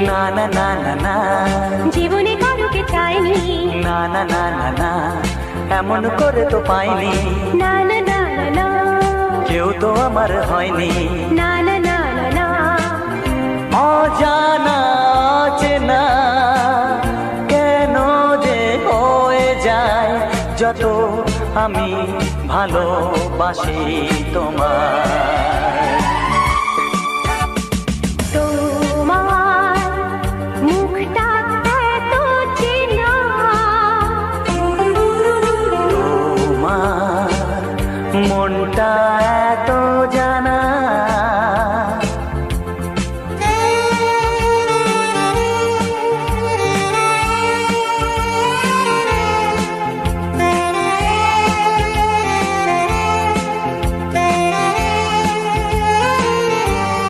না না না না না, জীবনে কারুকে চাইনি, না না না না না, এমন করে তো পাইনি, না না না না না, কেউ তো আমার হয়নি। না না না না না, অজানা চেনা কেন যে হয়ে যায় যত আমি ভালোবাসি তোমায়।